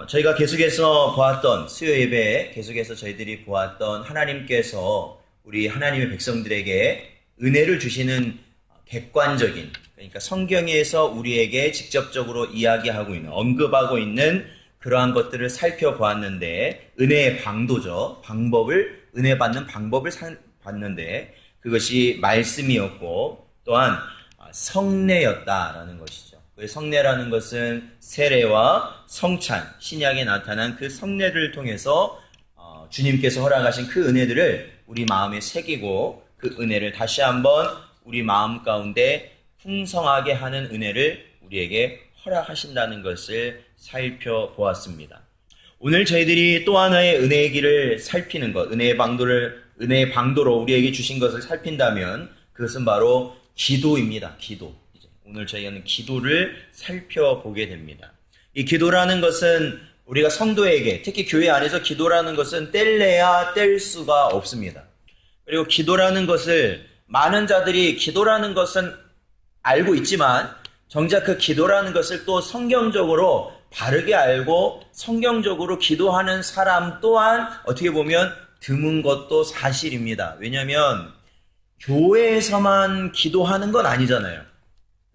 저희가 계속해서 보았던 수요 예배에 계속해서 저희들이 보았던 하나님께서 우리 하나님의 백성들에게 은혜를 주시는 객관적인, 그러니까 성경에서 우리에게 직접적으로 이야기하고 있는, 언급하고 있는 그러한 것들을 살펴보았는데, 은혜의 방도죠. 은혜 받는 방법을 봤는데, 그것이 말씀이었고, 또한 성례였다라는 것이죠. 그 성례라는 것은 세례와 성찬, 신약에 나타난 그 성례를 통해서 주님께서 허락하신 그 은혜들을 우리 마음에 새기고, 그 은혜를 다시 한번 우리 마음 가운데 풍성하게 하는 은혜를 우리에게 허락하신다는 것을 살펴보았습니다. 오늘 저희들이 또 하나의 은혜의 길을 살피는 것, 은혜의 방도로 우리에게 주신 것을 살핀다면 그것은 바로 기도입니다. 기도. 오늘 저희는 기도를 살펴보게 됩니다. 이 기도라는 것은 우리가 성도에게, 특히 교회 안에서 기도라는 것은 뗄래야 뗄 수가 없습니다. 그리고 기도라는 것을 많은 자들이 기도라는 것은 알고 있지만 정작 그 기도라는 것을 또 성경적으로 바르게 알고 성경적으로 기도하는 사람 또한 어떻게 보면 드문 것도 사실입니다. 왜냐하면 교회에서만 기도하는 건 아니잖아요.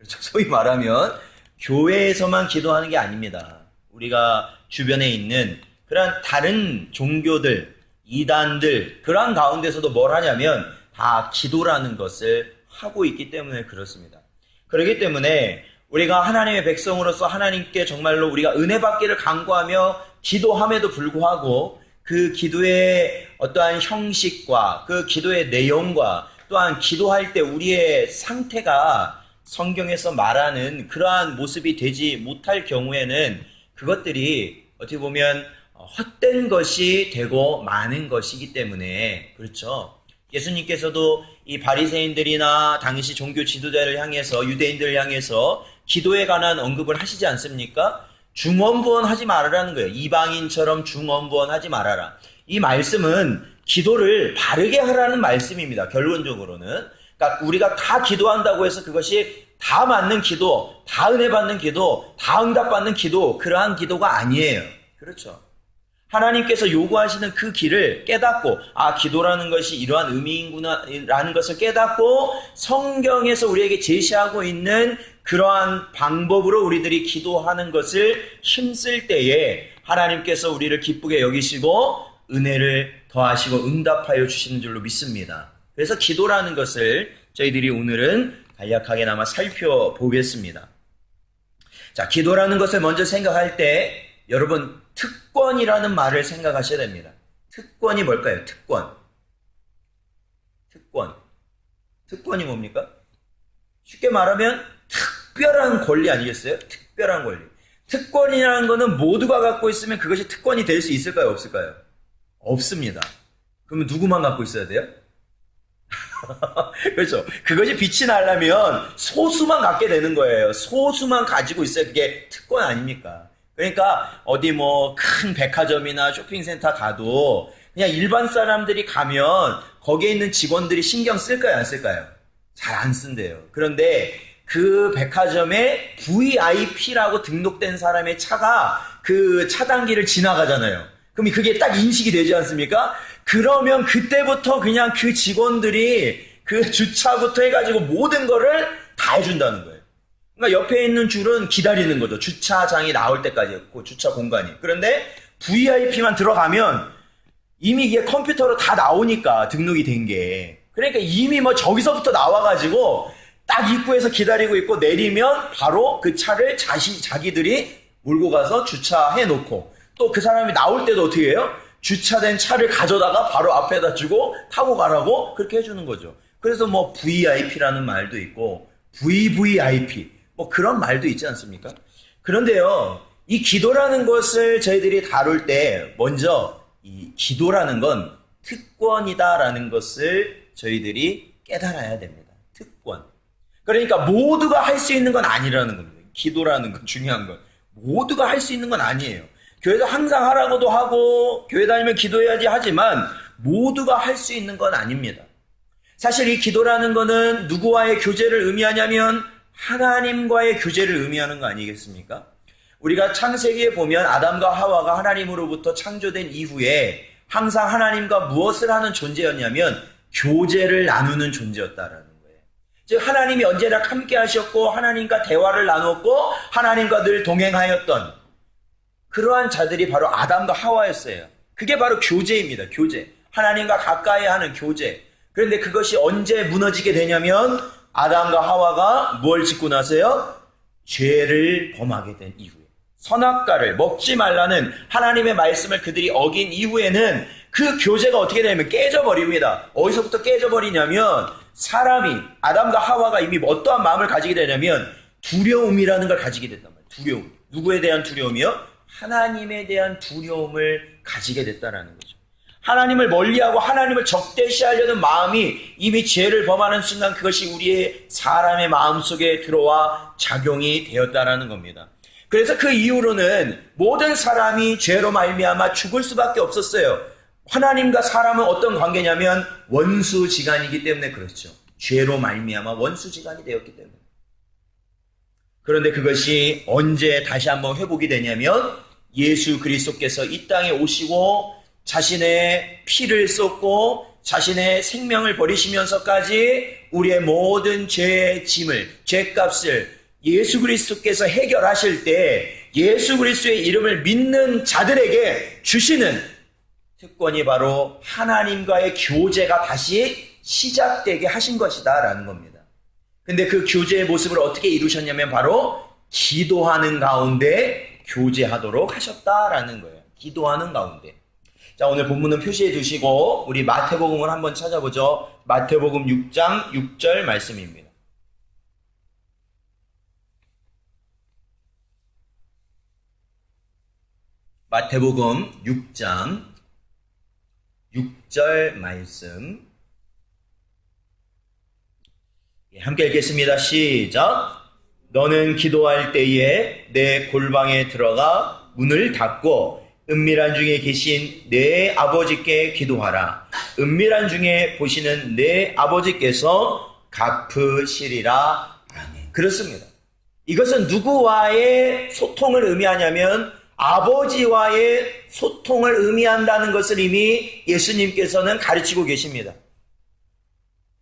소위 말하면 교회에서만 기도하는 게 아닙니다. 우리가 주변에 있는 그러한 다른 종교들, 이단들, 그러한 가운데서도 뭘 하냐면 다 기도라는 것을 하고 있기 때문에 그렇습니다. 그렇기 때문에 우리가 하나님의 백성으로서 하나님께 정말로 우리가 은혜 받기를 간구하며 기도함에도 불구하고 그 기도의 어떠한 형식과 그 기도의 내용과 또한 기도할 때 우리의 상태가 성경에서 말하는 그러한 모습이 되지 못할 경우에는 그것들이 어떻게 보면 헛된 것이 되고 많은 것이기 때문에 그렇죠. 예수님께서도 이 바리새인들이나 당시 종교 지도자를 향해서 유대인들을 향해서 기도에 관한 언급을 하시지 않습니까? 중언부언하지 말아라는 거예요. 이방인처럼 중언부언하지 말아라. 이 말씀은 기도를 바르게 하라는 말씀입니다. 결론적으로는. 그러니까 우리가 다 기도한다고 해서 그것이 다 맞는 기도, 다 은혜 받는 기도, 다 응답받는 기도, 그러한 기도가 아니에요. 그렇죠. 하나님께서 요구하시는 그 길을 깨닫고, 기도라는 것이 이러한 의미인구나라는 것을 깨닫고 성경에서 우리에게 제시하고 있는 그러한 방법으로 우리들이 기도하는 것을 힘쓸 때에 하나님께서 우리를 기쁘게 여기시고 은혜를 더하시고 응답하여 주시는 줄로 믿습니다. 그래서 기도라는 것을 저희들이 오늘은 간략하게나마 살펴보겠습니다. 자, 기도라는 것을 먼저 생각할 때 여러분 특권이라는 말을 생각하셔야 됩니다. 특권이 뭘까요? 특권이 뭡니까? 쉽게 말하면 특별한 권리 아니겠어요? 특별한 권리. 특권이라는 것은 모두가 갖고 있으면 그것이 특권이 될 수 있을까요? 없을까요? 없습니다. 그러면 누구만 갖고 있어야 돼요? 그렇죠. 그것이 빛이 나려면 소수만 갖게 되는 거예요. 소수만 가지고 있어야 그게 특권 아닙니까? 그러니까 어디 큰 백화점이나 쇼핑센터 가도 그냥 일반 사람들이 가면 거기에 있는 직원들이 신경 쓸까요? 안 쓸까요? 잘 안 쓴대요. 그런데 그 백화점에 VIP라고 등록된 사람의 차가 그 차단기를 지나가잖아요. 그럼 그게 딱 인식이 되지 않습니까? 그러면 그때부터 그냥 그 직원들이 그 주차부터 해가지고 모든 거를 다 해준다는 거예요. 그러니까 옆에 있는 줄은 기다리는 거죠. 주차장이 나올 때까지, 그 주차 공간이. 그런데 VIP만 들어가면 이미 이게 컴퓨터로 다 나오니까 등록이 된 게. 그러니까 이미 저기서부터 나와가지고 딱 입구에서 기다리고 있고 내리면 바로 그 차를 자기들이 몰고 가서 주차해 놓고 또 그 사람이 나올 때도 어떻게 해요? 주차된 차를 가져다가 바로 앞에다 주고 타고 가라고 그렇게 해주는 거죠. 그래서 VIP라는 말도 있고 VVIP 그런 말도 있지 않습니까? 그런데요, 이 기도라는 것을 저희들이 다룰 때 먼저 이 기도라는 건 특권이다라는 것을 저희들이 깨달아야 됩니다. 특권. 그러니까 모두가 할 수 있는 건 아니라는 겁니다. 기도라는 건 중요한 건 모두가 할 수 있는 건 아니에요. 교회에서 항상 하라고도 하고 교회 다니면 기도해야지 하지만 모두가 할 수 있는 건 아닙니다. 사실 이 기도라는 거는 누구와의 교제를 의미하냐면 하나님과의 교제를 의미하는 거 아니겠습니까? 우리가 창세기에 보면 아담과 하와가 하나님으로부터 창조된 이후에 항상 하나님과 무엇을 하는 존재였냐면 교제를 나누는 존재였다라는 거예요. 즉 하나님이 언제나 함께 하셨고 하나님과 대화를 나눴고 하나님과 늘 동행하였던 그러한 자들이 바로 아담과 하와였어요. 그게 바로 교제입니다. 교제. 하나님과 가까이 하는 교제. 그런데 그것이 언제 무너지게 되냐면 아담과 하와가 뭘 짓고 나서요? 죄를 범하게 된 이후에. 선악과를 먹지 말라는 하나님의 말씀을 그들이 어긴 이후에는 그 교제가 어떻게 되냐면 깨져버립니다. 어디서부터 깨져버리냐면 사람이 아담과 하와가 이미 어떠한 마음을 가지게 되냐면 두려움이라는 걸 가지게 됐단 말이에요. 두려움. 누구에 대한 두려움이요? 하나님에 대한 두려움을 가지게 됐다는 거죠. 하나님을 멀리하고 하나님을 적대시하려는 마음이 이미 죄를 범하는 순간 그것이 우리의 사람의 마음속에 들어와 작용이 되었다라는 겁니다. 그래서 그 이후로는 모든 사람이 죄로 말미암아 죽을 수밖에 없었어요. 하나님과 사람은 어떤 관계냐면 원수지간이기 때문에 그렇죠. 죄로 말미암아 원수지간이 되었기 때문에. 그런데 그것이 언제 다시 한번 회복이 되냐면 예수 그리스도께서 이 땅에 오시고 자신의 피를 쏟고 자신의 생명을 버리시면서까지 우리의 모든 죄의 짐을, 죄값을 예수 그리스도께서 해결하실 때 예수 그리스도의 이름을 믿는 자들에게 주시는 특권이 바로 하나님과의 교제가 다시 시작되게 하신 것이다 라는 겁니다. 근데 그 교제의 모습을 어떻게 이루셨냐면 바로 기도하는 가운데 교제하도록 하셨다라는 거예요. 기도하는 가운데. 자, 오늘 본문은 표시해 두시고 우리 마태복음을 한번 찾아보죠. 마태복음 6장 6절 말씀입니다. 마태복음 6장 6절 말씀 함께 읽겠습니다. 시작. 너는 기도할 때에 내 골방에 들어가 문을 닫고 은밀한 중에 계신 내 아버지께 기도하라. 은밀한 중에 보시는 내 아버지께서 갚으시리라. 아멘. 그렇습니다. 이것은 누구와의 소통을 의미하냐면 아버지와의 소통을 의미한다는 것을 이미 예수님께서는 가르치고 계십니다.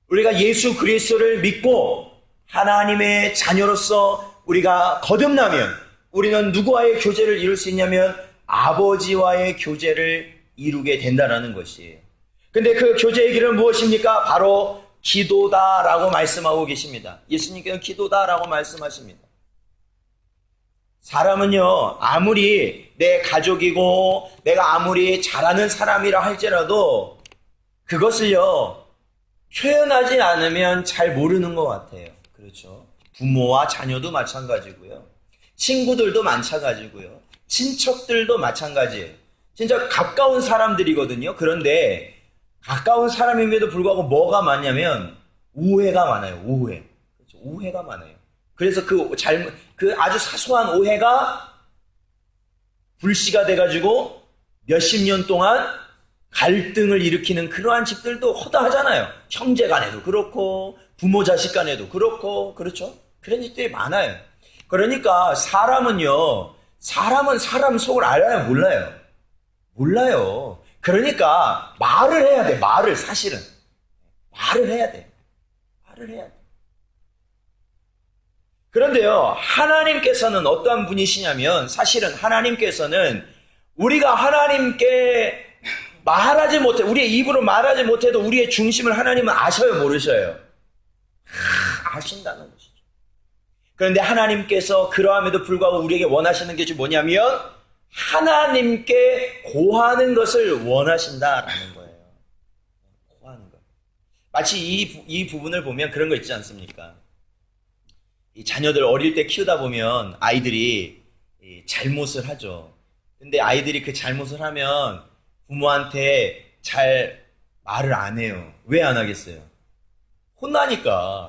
우리가 예수 그리스도를 믿고 하나님의 자녀로서 우리가 거듭나면 우리는 누구와의 교제를 이룰 수 있냐면 아버지와의 교제를 이루게 된다는 것이에요. 근데 그 교제의 길은 무엇입니까? 바로 기도다라고 말씀하고 계십니다. 예수님께서는 기도다라고 말씀하십니다. 사람은요, 아무리 내 가족이고 내가 아무리 잘하는 사람이라 할지라도 그것을요, 표현하지 않으면 잘 모르는 것 같아요. 그렇죠? 부모와 자녀도 마찬가지고요. 친구들도 마찬가지고요. 친척들도 마찬가지예요. 진짜 가까운 사람들이거든요. 그런데 가까운 사람임에도 불구하고 뭐가 많냐면 오해가 많아요. 오해. 그렇죠? 오해가 많아요. 그래서 그 아주 사소한 오해가 불씨가 돼가지고 몇십 년 동안 갈등을 일으키는 그러한 집들도 허다하잖아요. 형제 간에도 그렇고 부모 자식 간에도 그렇고 그렇죠? 그런 집들이 많아요. 그러니까 사람은 사람 속을 알아요? 몰라요? 몰라요. 그러니까 말을 해야 돼. 말을 사실은. 말을 해야 돼. 말을 해야 돼. 그런데요, 하나님께서는 어떠한 분이시냐면 사실은 하나님께서는 우리가 하나님께 말하지 못해, 우리의 입으로 말하지 못해도 우리의 중심을 하나님은 아셔요, 모르셔요? 아신다는 것이죠. 그런데 하나님께서 그러함에도 불구하고 우리에게 원하시는 것이 뭐냐면 하나님께 고하는 것을 원하신다라는 거예요. 고하는 것. 마치 이 부분을 보면 그런 거 있지 않습니까? 이 자녀들 어릴 때 키우다 보면 아이들이 잘못을 하죠. 근데 아이들이 그 잘못을 하면 부모한테 잘 말을 안 해요. 왜 안 하겠어요? 혼나니까.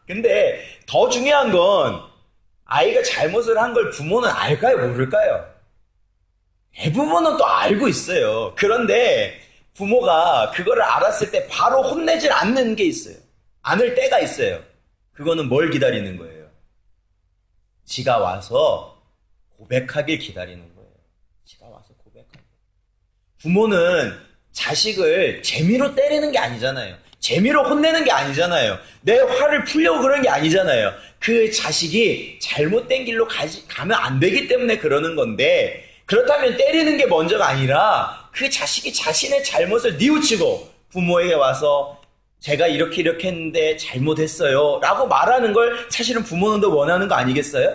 근데 더 중요한 건 아이가 잘못을 한 걸 부모는 알까요? 모를까요? 대부분은 또 알고 있어요. 그런데 부모가 그거를 알았을 때 바로 혼내질 않는 게 있어요. 않을 때가 있어요. 그거는 뭘 기다리는 거예요? 지가 와서 고백하길 기다리는 거예요. 지가 와서 고백하길. 부모는 자식을 재미로 때리는 게 아니잖아요. 재미로 혼내는 게 아니잖아요. 내 화를 풀려고 그런 게 아니잖아요. 그 자식이 잘못된 길로 가면 안 되기 때문에 그러는 건데, 그렇다면 때리는 게 먼저가 아니라 그 자식이 자신의 잘못을 뉘우치고 부모에게 와서 제가 이렇게 했는데 잘못했어요 라고 말하는 걸 사실은 부모는 더 원하는 거 아니겠어요?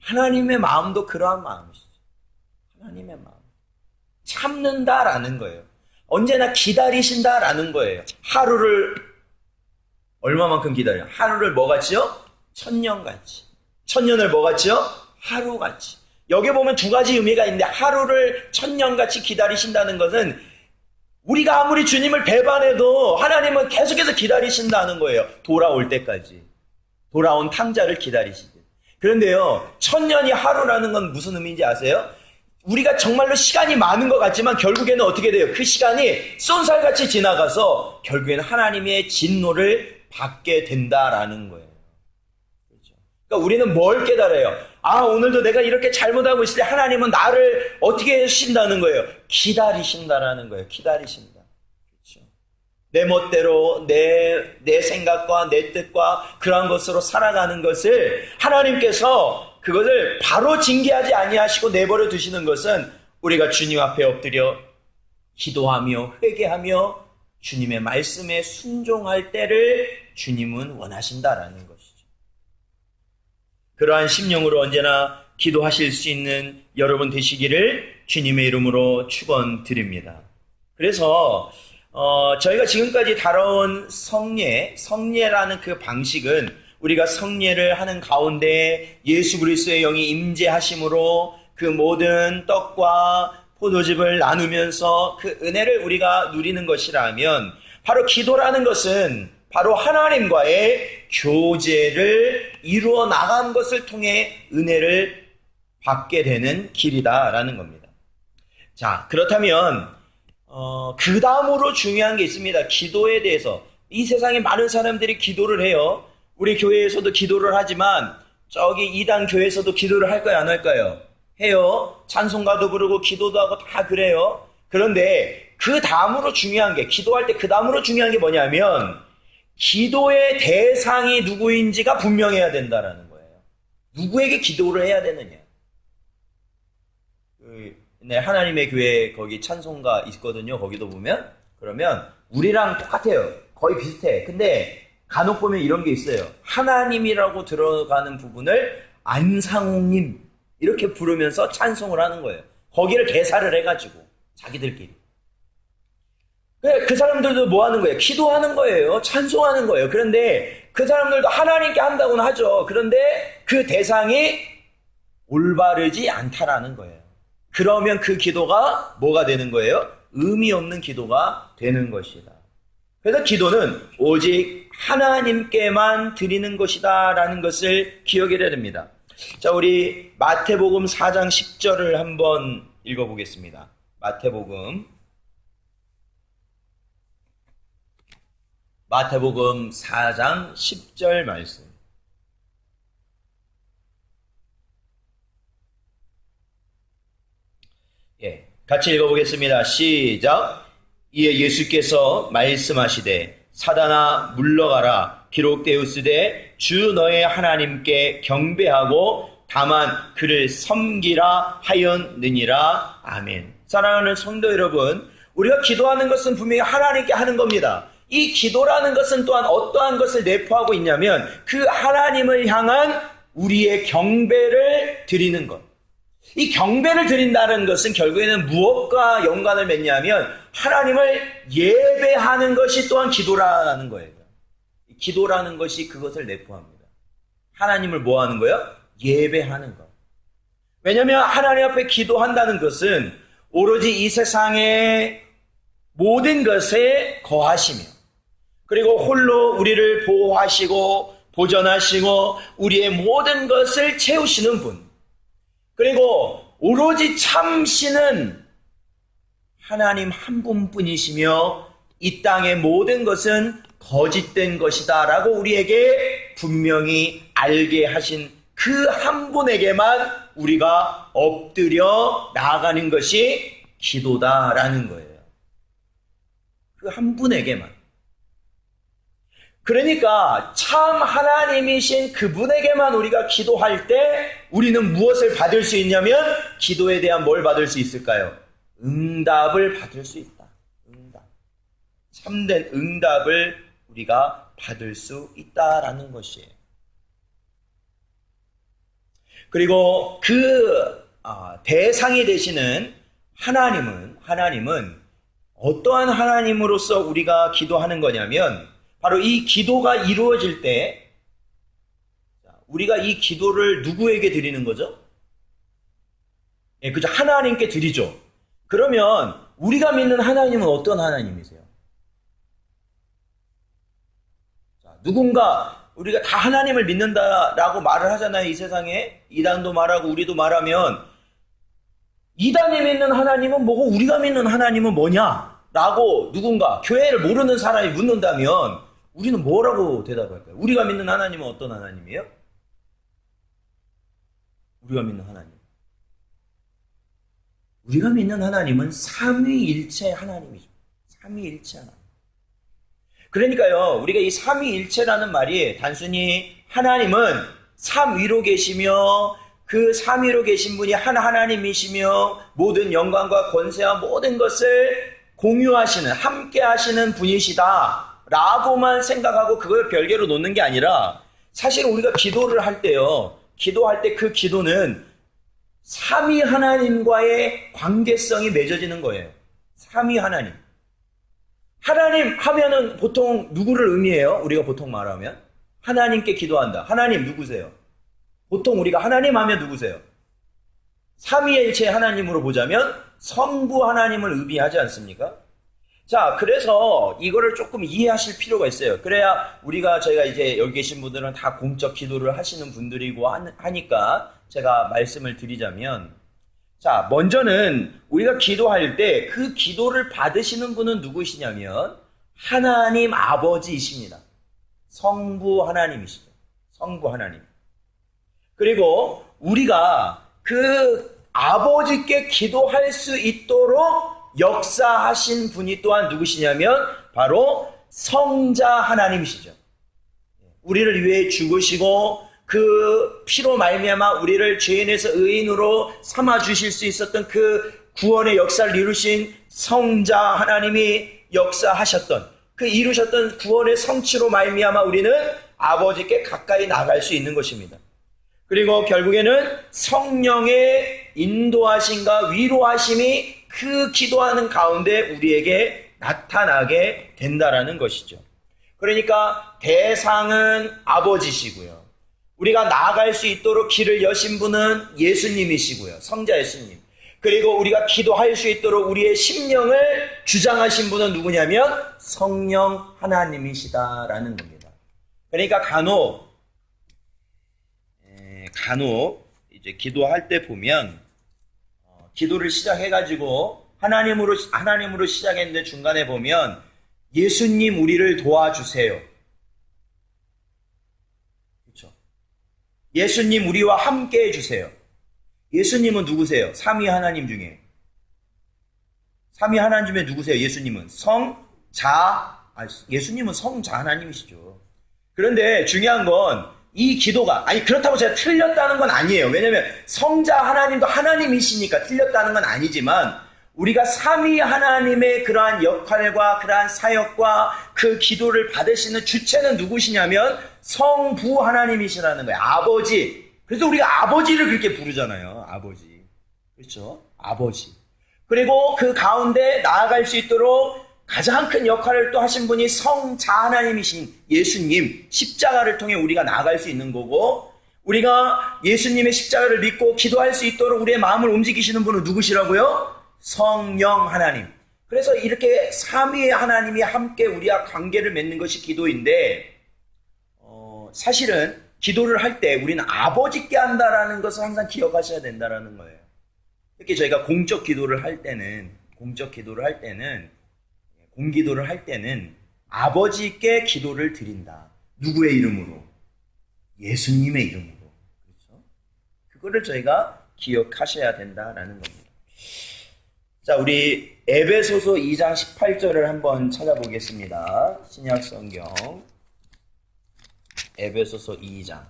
하나님의 마음도 그러한 마음이시죠. 하나님의 마음. 참는다라는 거예요. 언제나 기다리신다라는 거예요. 하루를 얼마만큼 기다려요? 하루를 뭐같이요? 천년같이. 천년을 뭐같이요? 하루같이. 여기 보면 두 가지 의미가 있는데, 하루를 천년같이 기다리신다는 것은 우리가 아무리 주님을 배반해도 하나님은 계속해서 기다리신다는 거예요. 돌아올 때까지. 돌아온 탕자를 기다리시듯. 그런데요, 천년이 하루라는 건 무슨 의미인지 아세요? 우리가 정말로 시간이 많은 것 같지만 결국에는 어떻게 돼요? 그 시간이 쏜살같이 지나가서 결국에는 하나님의 진노를 받게 된다라는 거예요. 그렇죠? 그러니까 우리는 뭘 깨달아요? 아, 오늘도 내가 이렇게 잘못하고 있을 때 하나님은 나를 어떻게 하신다는 거예요? 기다리신다라는 거예요. 기다리신다. 그렇죠? 내 멋대로 내 생각과 내 뜻과 그러한 것으로 살아가는 것을 하나님께서 그것을 바로 징계하지 아니하시고 내버려 두시는 것은 우리가 주님 앞에 엎드려 기도하며 회개하며 주님의 말씀에 순종할 때를 주님은 원하신다라는 것이죠. 그러한 심령으로 언제나 기도하실 수 있는 여러분 되시기를 주님의 이름으로 축원드립니다. 그래서 저희가 지금까지 다뤄온 성례라는 그 방식은 우리가 성례를 하는 가운데 예수 그리스도의 영이 임재하심으로 그 모든 떡과 포도즙을 나누면서 그 은혜를 우리가 누리는 것이라면, 바로 기도라는 것은 바로 하나님과의 교제를 이루어 나간 것을 통해 은혜를 받게 되는 길이다라는 겁니다. 자, 그렇다면 그 다음으로 중요한 게 있습니다. 기도에 대해서. 이 세상에 많은 사람들이 기도를 해요. 우리 교회에서도 기도를 하지만 저기 이단 교회에서도 기도를 할까요, 안 할까요? 해요. 찬송가도 부르고 기도도 하고 다 그래요. 그런데 그 다음으로 중요한 게, 기도할 때 그 다음으로 중요한 게 뭐냐면 기도의 대상이 누구인지가 분명해야 된다라는 거예요. 누구에게 기도를 해야 되느냐. 네, 하나님의 교회 거기 찬송가 있거든요. 거기도 보면, 그러면 우리랑 똑같아요. 거의 비슷해. 근데 간혹 보면 이런 게 있어요. 하나님이라고 들어가는 부분을 안상홍님 이렇게 부르면서 찬송을 하는 거예요. 거기를 개사를 해가지고 자기들끼리. 그 사람들도 뭐 하는 거예요? 기도하는 거예요. 찬송하는 거예요. 그런데 그 사람들도 하나님께 한다고는 하죠. 그런데 그 대상이 올바르지 않다라는 거예요. 그러면 그 기도가 뭐가 되는 거예요? 의미 없는 기도가 되는 것이다. 그래서 기도는 오직 하나님께만 드리는 것이다 라는 것을 기억해야 됩니다. 자, 우리 마태복음 4장 10절을 한번 읽어보겠습니다. 마태복음 4장 10절 말씀. 예, 같이 읽어보겠습니다. 시작. 이에 예수께서 말씀하시되 사단아 물러가라. 기록되었으되 주 너의 하나님께 경배하고 다만 그를 섬기라 하였느니라. 아멘. 사랑하는 성도 여러분, 우리가 기도하는 것은 분명히 하나님께 하는 겁니다. 이 기도라는 것은 또한 어떠한 것을 내포하고 있냐면 그 하나님을 향한 우리의 경배를 드리는 것. 이 경배를 드린다는 것은 결국에는 무엇과 연관을 맺냐면 하나님을 예배하는 것이 또한 기도라는 거예요. 기도라는 것이 그것을 내포합니다. 하나님을 뭐 하는 거예요? 예배하는 것. 왜냐하면 하나님 앞에 기도한다는 것은 오로지 이 세상의 모든 것에 거하시며, 그리고 홀로 우리를 보호하시고 보전하시고 우리의 모든 것을 채우시는 분, 그리고 오로지 참신은 하나님 한 분뿐이시며 이 땅의 모든 것은 거짓된 것이다 라고 우리에게 분명히 알게 하신 그 한 분에게만 우리가 엎드려 나아가는 것이 기도다라는 거예요. 그 한 분에게만. 그러니까 참 하나님이신 그분에게만 우리가 기도할 때 우리는 무엇을 받을 수 있냐면 기도에 대한 뭘 받을 수 있을까요? 응답을 받을 수 있다. 응답. 참된 응답을 우리가 받을 수 있다라는 것이에요. 그리고 그 대상이 되시는 하나님은 어떠한 하나님으로서 우리가 기도하는 거냐면 바로 이 기도가 이루어질 때 우리가 이 기도를 누구에게 드리는 거죠? 예, 그죠? 하나님께 드리죠. 그러면 우리가 믿는 하나님은 어떤 하나님이세요? 자, 누군가 우리가 다 하나님을 믿는다라고 말을 하잖아요. 이 세상에 이단도 말하고 우리도 말하면 이단이 믿는 하나님은 뭐고 우리가 믿는 하나님은 뭐냐? 라고 누군가 교회를 모르는 사람이 묻는다면 우리는 뭐라고 대답할까요? 우리가 믿는 하나님은 어떤 하나님이에요? 우리가 믿는 하나님. 우리가 믿는 하나님은 삼위일체 하나님이죠. 삼위일체 하나님. 그러니까요, 우리가 이 삼위일체라는 말이 단순히 하나님은 삼위로 계시며 그 삼위로 계신 분이 한 하나님이시며 모든 영광과 권세와 모든 것을 공유하시는, 함께 하시는 분이시다 라고만 생각하고 그걸 별개로 놓는 게 아니라 사실 우리가 기도를 할 때요, 기도할 때 그 기도는 삼위 하나님과의 관계성이 맺어지는 거예요. 삼위 하나님. 하나님 하면은 보통 누구를 의미해요? 우리가 보통 말하면 하나님께 기도한다. 하나님 누구세요? 보통 우리가 하나님 하면 누구세요? 삼위일체 하나님으로 보자면 성부 하나님을 의미하지 않습니까? 자, 그래서 이거를 조금 이해하실 필요가 있어요. 그래야 저희가 이제 여기 계신 분들은 다 공적 기도를 하시는 분들이고 하니까 제가 말씀을 드리자면, 자, 먼저는 우리가 기도할 때 그 기도를 받으시는 분은 누구시냐면 하나님 아버지이십니다. 성부 하나님이시죠. 성부 하나님. 그리고 우리가 그 아버지께 기도할 수 있도록 역사하신 분이 또한 누구시냐면 바로 성자 하나님이시죠. 우리를 위해 죽으시고 그 피로 말미암아 우리를 죄인에서 의인으로 삼아 주실 수 있었던 그 구원의 역사를 이루신 성자 하나님이 역사하셨던 그 이루셨던 구원의 성취로 말미암아 우리는 아버지께 가까이 나갈 수 있는 것입니다. 그리고 결국에는 성령의 인도하심과 위로하심이 그 기도하는 가운데 우리에게 나타나게 된다라는 것이죠. 그러니까 대상은 아버지시고요. 우리가 나아갈 수 있도록 길을 여신 분은 예수님이시고요. 성자 예수님. 그리고 우리가 기도할 수 있도록 우리의 심령을 주장하신 분은 누구냐면 성령 하나님이시다라는 겁니다. 그러니까 간혹 이제 기도할 때 보면 기도를 시작해가지고 하나님으로 시작했는데 중간에 보면 예수님 우리를 도와주세요. 그렇죠? 예수님 우리와 함께 해주세요. 예수님은 누구세요? 삼위 하나님 중에 누구세요? 예수님은 예수님은 성자 하나님이시죠. 그런데 중요한 건 이 기도가 그렇다고 제가 틀렸다는 건 아니에요. 왜냐하면 성자 하나님도 하나님이시니까 틀렸다는 건 아니지만 우리가 삼위 하나님의 그러한 역할과 그러한 사역과 그 기도를 받으시는 주체는 누구시냐면 성부 하나님이시라는 거예요. 아버지. 그래서 우리가 아버지를 그렇게 부르잖아요. 아버지. 그렇죠? 아버지. 그리고 그 가운데 나아갈 수 있도록 가장 큰 역할을 또 하신 분이 성자 하나님이신 예수님, 십자가를 통해 우리가 나아갈 수 있는 거고, 우리가 예수님의 십자가를 믿고 기도할 수 있도록 우리의 마음을 움직이시는 분은 누구시라고요? 성령 하나님. 그래서 이렇게 삼위의 하나님이 함께 우리와 관계를 맺는 것이 기도인데, 사실은 기도를 할 때 우리는 아버지께 한다라는 것을 항상 기억하셔야 된다라는 거예요. 특히 저희가 공기도를 할 때는 아버지께 기도를 드린다. 누구의 이름으로? 예수님의 이름으로. 그렇죠? 그거를 저희가 기억하셔야 된다라는 겁니다. 자, 우리 에베소서 2장 18절을 한번 찾아보겠습니다. 신약 성경 에베소서 2장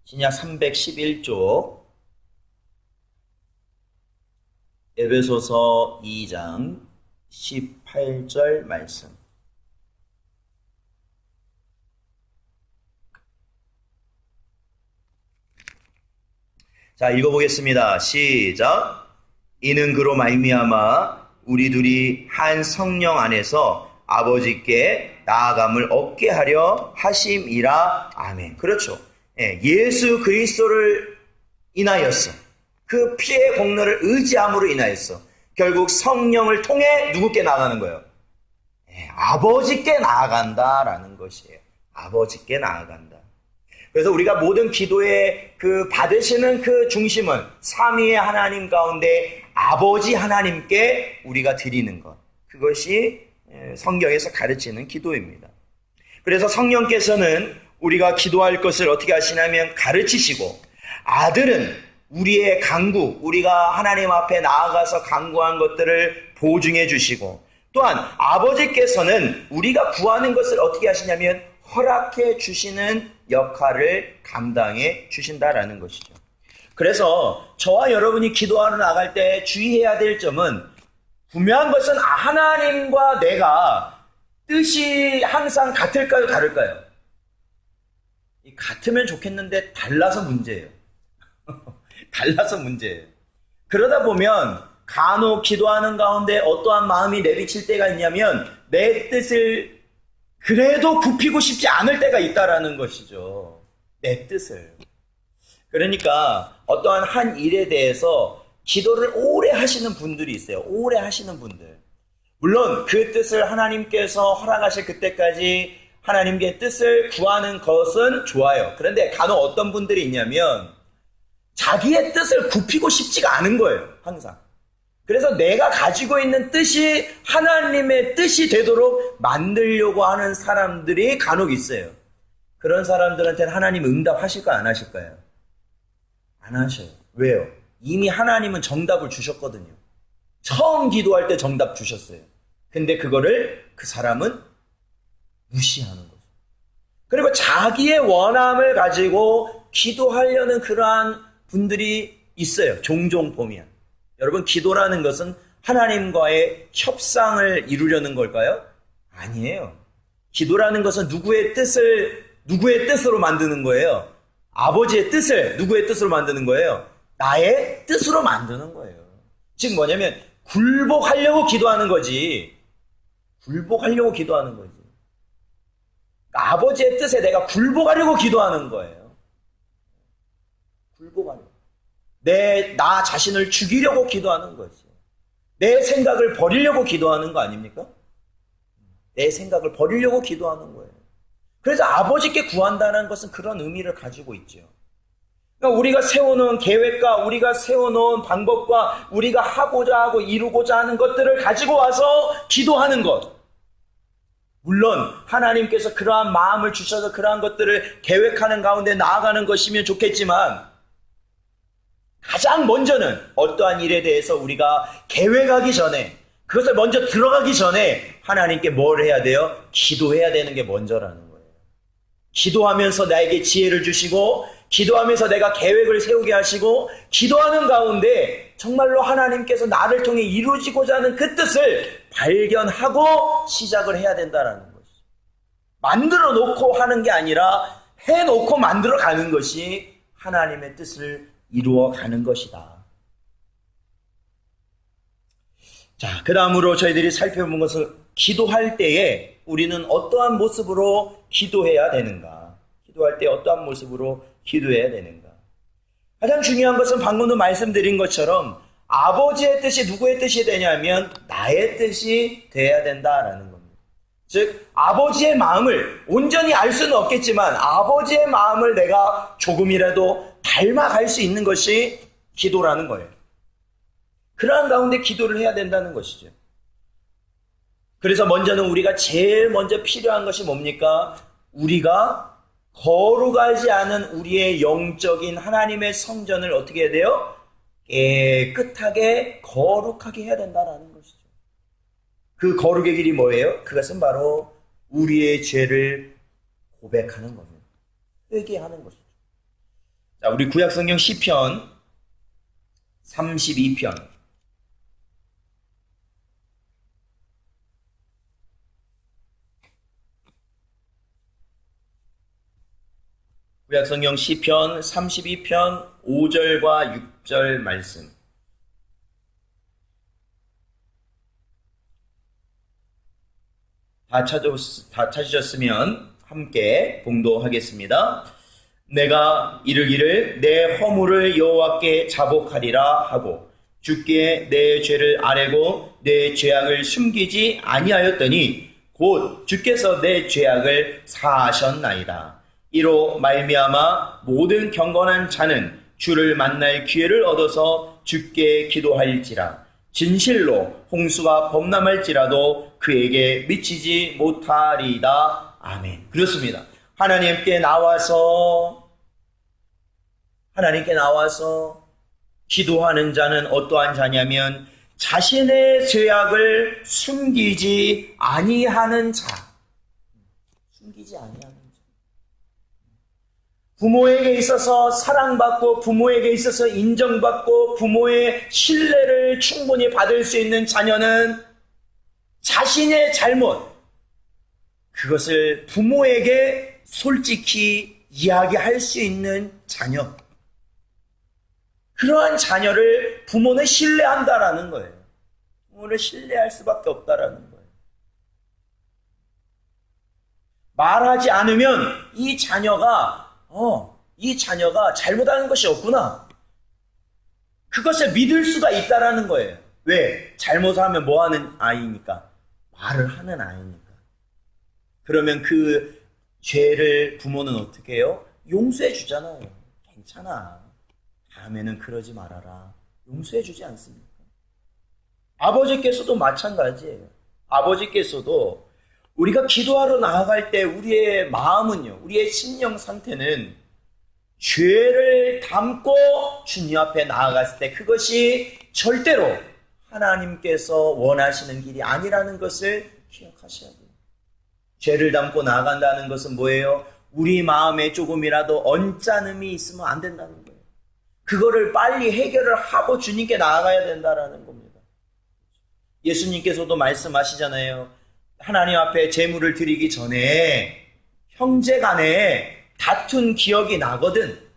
신약 311쪽 에베소서 2장 18절 말씀. 자, 읽어보겠습니다. 시작. 이는 그로 말미암아 우리 둘이 한 성령 안에서 아버지께 나아감을 얻게 하려 하심이라. 아멘. 그렇죠. 예수 그리스도를 인하였어. 그 피의 공로를 의지함으로 인하였어. 결국 성령을 통해 누구께 나아가는 거예요? 아버지께 나아간다라는 것이에요. 아버지께 나아간다. 그래서 우리가 모든 기도에 그 받으시는 그 중심은 삼위의 하나님 가운데 아버지 하나님께 우리가 드리는 것. 그것이 성경에서 가르치는 기도입니다. 그래서 성령께서는 우리가 기도할 것을 어떻게 하시냐면 가르치시고, 아들은 우리의 간구, 우리가 하나님 앞에 나아가서 간구한 것들을 보증해 주시고, 또한 아버지께서는 우리가 구하는 것을 어떻게 하시냐면 허락해 주시는 역할을 감당해 주신다라는 것이죠. 그래서 저와 여러분이 기도하러 나갈 때 주의해야 될 점은, 분명한 것은 하나님과 내가 뜻이 항상 같을까요, 다를까요? 같으면 좋겠는데 달라서 문제예요. 달라서 문제예요. 그러다 보면 간혹 기도하는 가운데 어떠한 마음이 내비칠 때가 있냐면, 내 뜻을 그래도 굽히고 싶지 않을 때가 있다라는 것이죠. 내 뜻을. 그러니까 어떠한 한 일에 대해서 기도를 오래 하시는 분들이 있어요. 오래 하시는 분들. 물론 그 뜻을 하나님께서 허락하실 그때까지 하나님께 뜻을 구하는 것은 좋아요. 그런데 간혹 어떤 분들이 있냐면 자기의 뜻을 굽히고 싶지가 않은 거예요. 항상. 그래서 내가 가지고 있는 뜻이 하나님의 뜻이 되도록 만들려고 하는 사람들이 간혹 있어요. 그런 사람들한테는 하나님 응답하실까요, 안 하실까요? 안 하셔요. 왜요? 이미 하나님은 정답을 주셨거든요. 처음 기도할 때 정답 주셨어요. 근데 그거를 그 사람은 무시하는 거죠. 그리고 자기의 원함을 가지고 기도하려는 그러한 분들이 있어요. 종종 보면. 여러분, 기도라는 것은 하나님과의 협상을 이루려는 걸까요? 아니에요. 기도라는 것은 누구의 뜻으로 만드는 거예요? 아버지의 뜻을 누구의 뜻으로 만드는 거예요? 나의 뜻으로 만드는 거예요. 즉 뭐냐면 굴복하려고 기도하는 거지. 굴복하려고 기도하는 거지. 그러니까 아버지의 뜻에 내가 굴복하려고 기도하는 거예요. 굴복하려고. 나 자신을 죽이려고 기도하는 거지. 내 생각을 버리려고 기도하는 거 아닙니까? 내 생각을 버리려고 기도하는 거예요. 그래서 아버지께 구한다는 것은 그런 의미를 가지고 있죠. 그러니까 우리가 세워놓은 계획과 우리가 세워놓은 방법과 우리가 하고자 하고 이루고자 하는 것들을 가지고 와서 기도하는 것. 물론 하나님께서 그러한 마음을 주셔서 그러한 것들을 계획하는 가운데 나아가는 것이면 좋겠지만, 가장 먼저는 어떠한 일에 대해서 우리가 계획하기 전에, 그것을 먼저 들어가기 전에 하나님께 뭘 해야 돼요? 기도해야 되는 게 먼저라는 거예요. 기도하면서 나에게 지혜를 주시고, 기도하면서 내가 계획을 세우게 하시고, 기도하는 가운데 정말로 하나님께서 나를 통해 이루어지고자 하는 그 뜻을 발견하고 시작을 해야 된다는 것이죠. 만들어 놓고 하는 게 아니라 해놓고 만들어 가는 것이 하나님의 뜻을 이루어 가는 것이다. 자, 그 다음으로 저희들이 살펴본 것은 기도할 때에 우리는 어떠한 모습으로 기도해야 되는가? 기도할 때 어떠한 모습으로 기도해야 되는가? 가장 중요한 것은 방금도 말씀드린 것처럼 아버지의 뜻이 누구의 뜻이 되냐면 나의 뜻이 돼야 된다라는 겁니다. 즉 아버지의 마음을 온전히 알 수는 없겠지만 아버지의 마음을 내가 조금이라도 닮아갈 수 있는 것이 기도라는 거예요. 그러한 가운데 기도를 해야 된다는 것이죠. 그래서 먼저는 우리가 제일 먼저 필요한 것이 뭡니까? 우리가 거룩하지 않은 우리의 영적인 하나님의 성전을 어떻게 해야 돼요? 깨끗하게 거룩하게 해야 된다는 것이죠. 그 거룩의 길이 뭐예요? 그것은 바로 우리의 죄를 고백하는 겁니다. 회개하는 것이죠. 자, 우리 구약성경 시편 32편 구약성경 시편 32편 5절과 6절 말씀. 다 찾으셨으면 함께 봉독하겠습니다. 내가 이르기를 내 허물을 여호와께 자복하리라 하고 주께 내 죄를 아뢰고 내 죄악을 숨기지 아니하였더니 곧 주께서 내 죄악을 사하셨나이다. 이로 말미암아 모든 경건한 자는 주를 만날 기회를 얻어서 주께 기도할지라. 진실로 홍수가 범람할지라도 그에게 미치지 못하리이다. 아멘. 그렇습니다. 하나님께 나와서 기도하는 자는 어떠한 자냐면 자신의 죄악을 숨기지 아니하는 자. 숨기지 아니하는 자. 부모에게 있어서 사랑받고 부모에게 있어서 인정받고 부모의 신뢰를 충분히 받을 수 있는 자녀는 자신의 잘못, 그것을 부모에게 솔직히 이야기할 수 있는 자녀. 그러한 자녀를 부모는 신뢰한다라는 거예요. 부모를 신뢰할 수밖에 없다라는 거예요. 말하지 않으면 이 자녀가 잘못하는 것이 없구나. 그것을 믿을 수가 있다라는 거예요. 왜? 잘못하면 뭐 하는 아이니까? 말을 하는 아이니까. 그러면 그 죄를 부모는 어떻게 해요? 용서해 주잖아요. 괜찮아. 다음에는 그러지 말아라. 용서해 주지 않습니까? 아버지께서도 마찬가지예요. 아버지께서도 우리가 기도하러 나아갈 때 우리의 마음은요, 우리의 심령 상태는 죄를 담고 주님 앞에 나아갔을 때 그것이 절대로 하나님께서 원하시는 길이 아니라는 것을 기억하셔야 돼요. 죄를 담고 나아간다는 것은 뭐예요? 우리 마음에 조금이라도 언짢음이 있으면 안 된다는 거예요. 그거를 빨리 해결을 하고 주님께 나아가야 된다는 겁니다. 예수님께서도 말씀하시잖아요. 하나님 앞에 제물을 드리기 전에 형제 간에 다툰 기억이 나거든.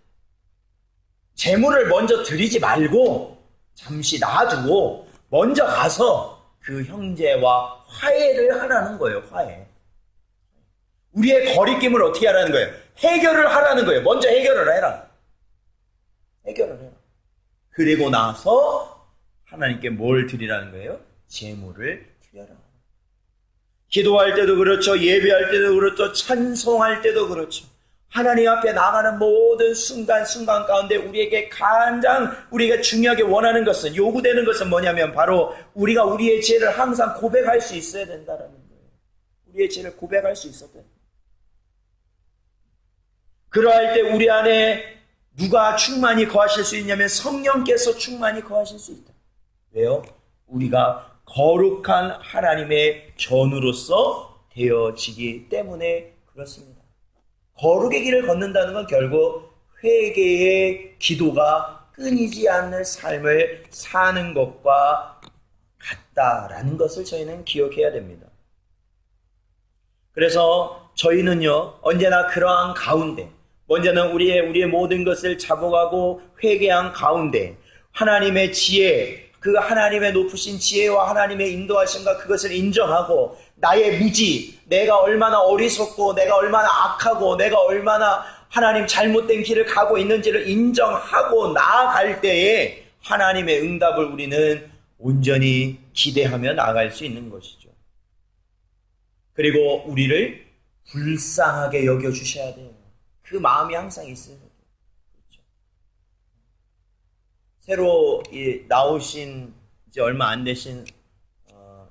제물을 먼저 드리지 말고 잠시 놔두고 먼저 가서 그 형제와 화해를 하라는 거예요. 화해. 우리의 거리낌을 어떻게 하라는 거예요? 해결을 하라는 거예요. 먼저 해결을 해라. 해결을 해라. 그리고 나서 하나님께 뭘 드리라는 거예요? 제물을 드려라. 기도할 때도 그렇죠. 예배할 때도 그렇죠. 찬송할 때도 그렇죠. 하나님 앞에 나가는 모든 순간 가운데 우리에게 가장 우리가 중요하게 원하는 것은, 요구되는 것은 뭐냐면 바로 우리가 우리의 죄를 항상 고백할 수 있어야 된다는 거예요. 우리의 죄를 고백할 수 있어야 된다. 그러할 때 우리 안에 누가 충만히 거하실 수 있냐면 성령께서 충만히 거하실 수 있다. 왜요? 우리가 거룩한 하나님의 전우로서 되어지기 때문에 그렇습니다. 거룩의 길을 걷는다는 건 결국 회개의 기도가 끊이지 않는 삶을 사는 것과 같다라는 것을 저희는 기억해야 됩니다. 그래서 저희는요, 언제나 그러한 가운데, 언제나 우리의 모든 것을 자복하고 회개한 가운데 하나님의 지혜, 그 하나님의 높으신 지혜와 하나님의 인도하심과 그것을 인정하고 나의 무지, 내가 얼마나 어리석고 내가 얼마나 악하고 내가 얼마나 하나님 잘못된 길을 가고 있는지를 인정하고 나아갈 때에 하나님의 응답을 우리는 온전히 기대하며 나아갈 수 있는 것이죠. 그리고 우리를 불쌍하게 여겨주셔야 돼요. 그 마음이 항상 있어야 돼요. 그렇죠. 새로 나오신 이제 얼마 안 되신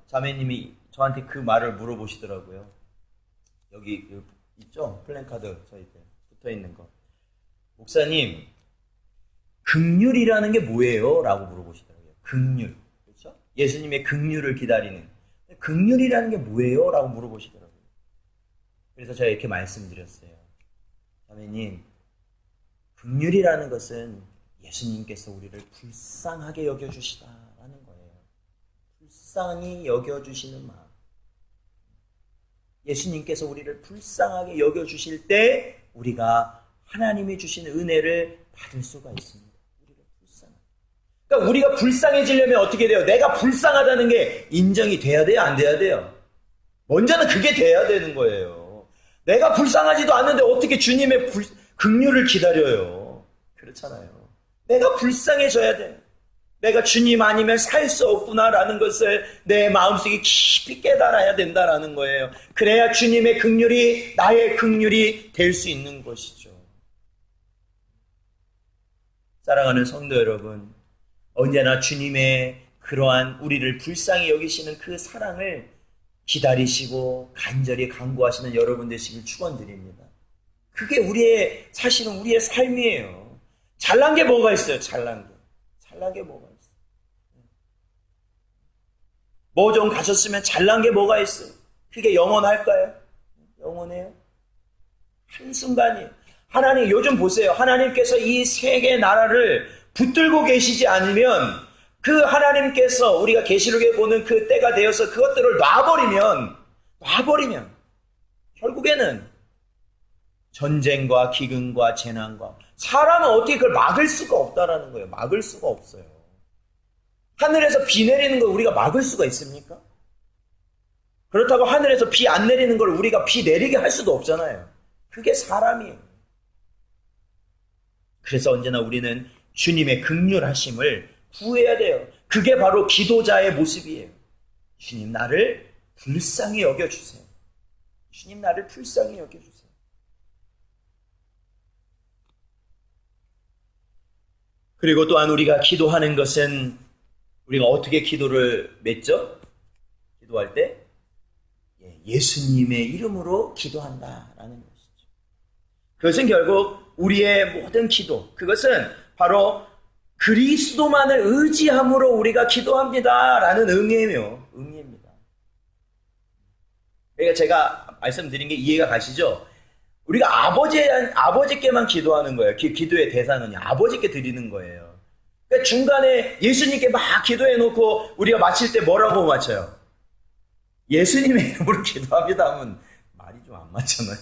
자매님이 저한테 그 말을 물어보시더라고요. 여기 있죠? 플랜카드 저희 때 붙어있는 거. 목사님, 긍휼이라는 게 뭐예요? 라고 물어보시더라고요. 긍휼. 그렇죠? 예수님의 긍휼을 기다리는. 긍휼이라는 게 뭐예요? 라고 물어보시더라고요. 그래서 제가 이렇게 말씀드렸어요. 자매님, 긍휼이라는 것은 예수님께서 우리를 불쌍하게 여겨주시다라는 거예요. 불쌍히 여겨주시는 마음. 예수님께서 우리를 불쌍하게 여겨주실 때 우리가 하나님이 주신 은혜를 받을 수가 있습니다. 우리가 그러니까 우리가 불쌍해지려면 어떻게 돼요? 내가 불쌍하다는 게 인정이 돼야 돼요? 안 돼야 돼요? 먼저는 그게 돼야 되는 거예요. 내가 불쌍하지도 않는데 어떻게 주님의 긍휼을 기다려요? 그렇잖아요. 내가 불쌍해져야 돼요. 내가 주님 아니면 살 수 없구나라는 것을 내 마음속에 깊이 깨달아야 된다라는 거예요. 그래야 주님의 긍휼이 나의 긍휼이 될 수 있는 것이죠. 사랑하는 성도 여러분, 언제나 주님의 그러한 우리를 불쌍히 여기시는 그 사랑을 기다리시고 간절히 간구하시는 여러분 되시길 축원드립니다. 그게 사실은 우리의 삶이에요. 잘난 게 뭐가 있어요? 잘난 게 뭐가 있어요? 뭐 좀 가졌으면 잘난 게 뭐가 있어요? 그게 영원할까요? 영원해요? 한순간이에요. 하나님, 요즘 보세요. 하나님께서 이 세계 나라를 붙들고 계시지 않으면 그 하나님께서 우리가 계시록에 보는 그 때가 되어서 그것들을 놔버리면 결국에는 전쟁과 기근과 재난과 사람은 어떻게 그걸 막을 수가 없다라는 거예요. 막을 수가 없어요. 하늘에서 비 내리는 걸 우리가 막을 수가 있습니까? 그렇다고 하늘에서 비 안 내리는 걸 우리가 비 내리게 할 수도 없잖아요. 그게 사람이에요. 그래서 언제나 우리는 주님의 긍휼하심을 구해야 돼요. 그게 바로 기도자의 모습이에요. 주님 나를 불쌍히 여겨주세요. 주님 나를 불쌍히 여겨주세요. 그리고 또한 우리가 기도하는 것은 우리가 어떻게 기도를 맺죠? 기도할 때 예수님의 이름으로 기도한다라는 것이죠. 그것은 결국 우리의 모든 기도, 그것은 바로 그리스도만을 의지함으로 우리가 기도합니다라는 의미입니다. 그러니까 제가 말씀드린 게 이해가 가시죠? 우리가 아버지께만 기도하는 거예요. 기도의 대상은 아버지께 드리는 거예요. 그러니까 중간에 예수님께 막 기도해 놓고 우리가 마칠 때 뭐라고 마쳐요? 예수님의 이름으로 기도합니다 하면 말이 좀 안 맞잖아요.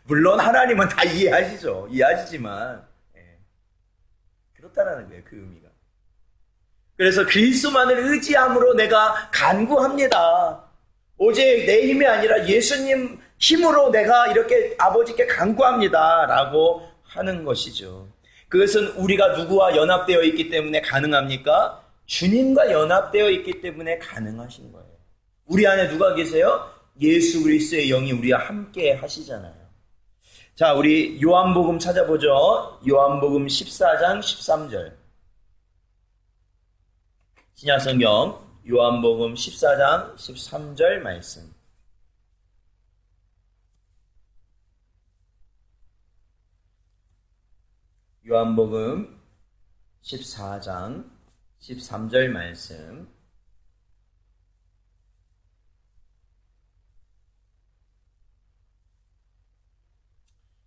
물론 하나님은 다 이해하시지만 그렇다라는 거예요. 그 의미가. 그래서 그리스도만을 의지함으로 내가 간구합니다. 오직 내 힘이 아니라 예수님 힘으로 내가 이렇게 아버지께 간구합니다 라고 하는 것이죠. 그것은 우리가 누구와 연합되어 있기 때문에 가능합니까? 주님과 연합되어 있기 때문에 가능하신 거예요. 우리 안에 누가 계세요? 예수 그리스도의 영이 우리와 함께 하시잖아요. 자, 우리 요한복음 찾아보죠. 요한복음 14장 13절. 신약성경 요한복음 14장 13절 말씀. 요한복음 14장 13절 말씀.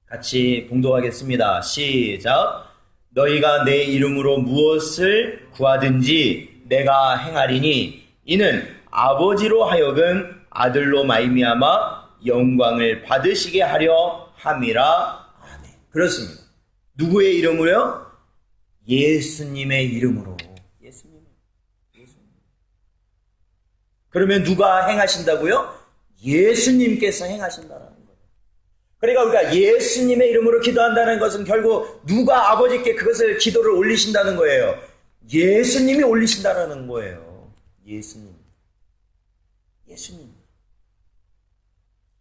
같이 봉독하겠습니다. 시작. 너희가 내 이름으로 무엇을 구하든지 내가 행하리니 이는 아버지로 하여금 아들로 말미암아 영광을 받으시게 하려 함이라. 아멘. 그렇습니다. 누구의 이름으로요? 예수님의 이름으로. 예수님. 그러면 누가 행하신다고요? 예수님께서 행하신다라는 거예요. 그러니까 우리가 예수님의 이름으로 기도한다는 것은 결국 누가 아버지께 그것을 기도를 올리신다는 거예요. 예수님이 올리신다라는 거예요. 예수님.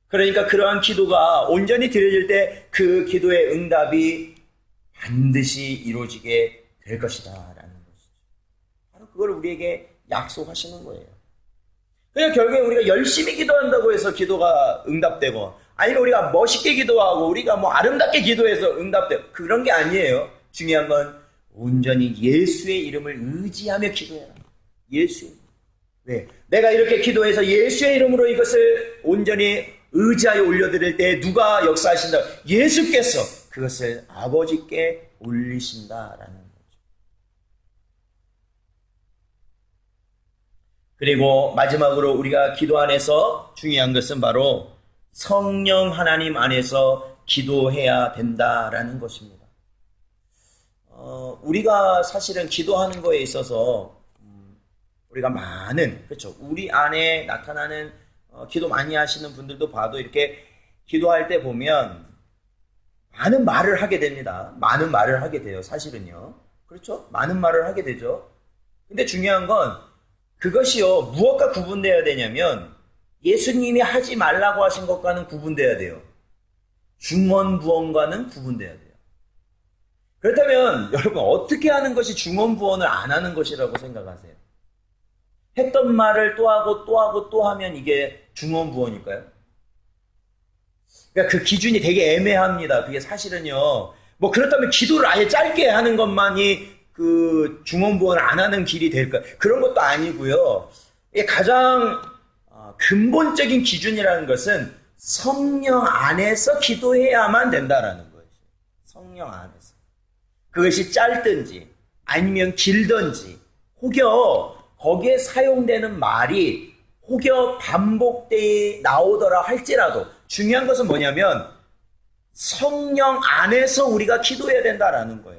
그러니까 그러한 기도가 온전히 드려질 때 그 기도의 응답이 반드시 이루어지게 될 것이다 라는 것이죠. 바로 그걸 우리에게 약속하시는 거예요. 그러니까 결국에 우리가 열심히 기도한다고 해서 기도가 응답되고, 아니면 우리가 멋있게 기도하고 우리가 아름답게 기도해서 응답되고, 그런 게 아니에요. 중요한 건 온전히 예수의 이름을 의지하며 기도해라. 예수의 이름. 왜? 내가 이렇게 기도해서 예수의 이름으로 이것을 온전히 의지하여 올려드릴 때 누가 역사하신다? 예수께서 그것을 아버지께 올리신다라는 거죠. 그리고 마지막으로 우리가 기도 안에서 중요한 것은 바로 성령 하나님 안에서 기도해야 된다라는 것입니다. 우리가 사실은 기도하는 거에 있어서 우리가 많은, 그렇죠, 우리 안에 나타나는 기도 많이 하시는 분들도 봐도 이렇게 기도할 때 보면 많은 말을 하게 됩니다. 많은 말을 하게 돼요. 사실은요. 그렇죠? 많은 말을 하게 되죠. 근데 중요한 건 그것이요, 무엇과 구분되어야 되냐면 예수님이 하지 말라고 하신 것과는 구분되어야 돼요. 중언부언과는 구분되어야 돼요. 그렇다면 여러분, 어떻게 하는 것이 중언부언을 안 하는 것이라고 생각하세요? 했던 말을 또 하고 또 하고 또 하면 이게 중언부언일까요? 그러니까 그 기준이 되게 애매합니다. 그게 사실은요, 뭐 그렇다면 기도를 아예 짧게 하는 것만이 그 중언부언을 안 하는 길이 될까? 그런 것도 아니고요. 이게 가장 근본적인 기준이라는 것은 성령 안에서 기도해야만 된다라는 거예요. 성령 안에서. 그것이 짧든지 아니면 길든지 혹여 거기에 사용되는 말이 혹여 반복되어 나오더라 할지라도 중요한 것은 뭐냐면 성령 안에서 우리가 기도해야 된다라는 거예요.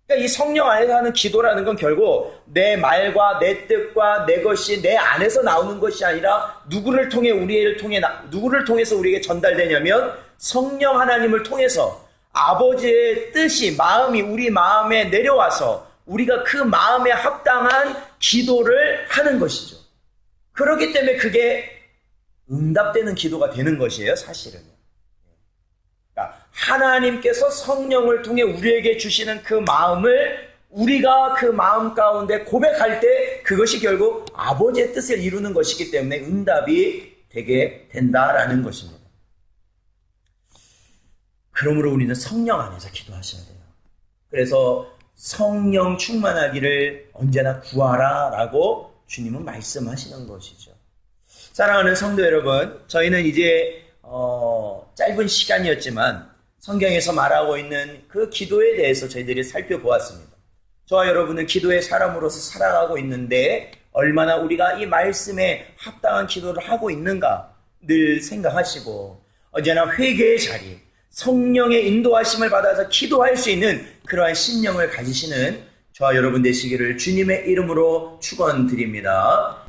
그러니까 이 성령 안에서 하는 기도라는 건 결국 내 말과 내 뜻과 내 것이 내 안에서 나오는 것이 아니라 누구를 통해서 우리에게 전달되냐면 성령 하나님을 통해서 아버지의 뜻이 마음이 우리 마음에 내려와서 우리가 그 마음에 합당한 기도를 하는 것이죠. 그렇기 때문에 그게 응답되는 기도가 되는 것이에요, 사실은. 그러니까 하나님께서 성령을 통해 우리에게 주시는 그 마음을 우리가 그 마음 가운데 고백할 때 그것이 결국 아버지의 뜻을 이루는 것이기 때문에 응답이 되게 된다라는 것입니다. 그러므로 우리는 성령 안에서 기도하셔야 돼요. 그래서 성령 충만하기를 언제나 구하라 라고 주님은 말씀하시는 것이죠. 사랑하는 성도 여러분, 저희는 이제 짧은 시간이었지만 성경에서 말하고 있는 그 기도에 대해서 저희들이 살펴보았습니다. 저와 여러분은 기도의 사람으로서 살아가고 있는데 얼마나 우리가 이 말씀에 합당한 기도를 하고 있는가 늘 생각하시고 언제나 회개의 자리, 성령의 인도하심을 받아서 기도할 수 있는 그러한 심령을 가지시는 저와 여러분 되시기를 주님의 이름으로 축원드립니다.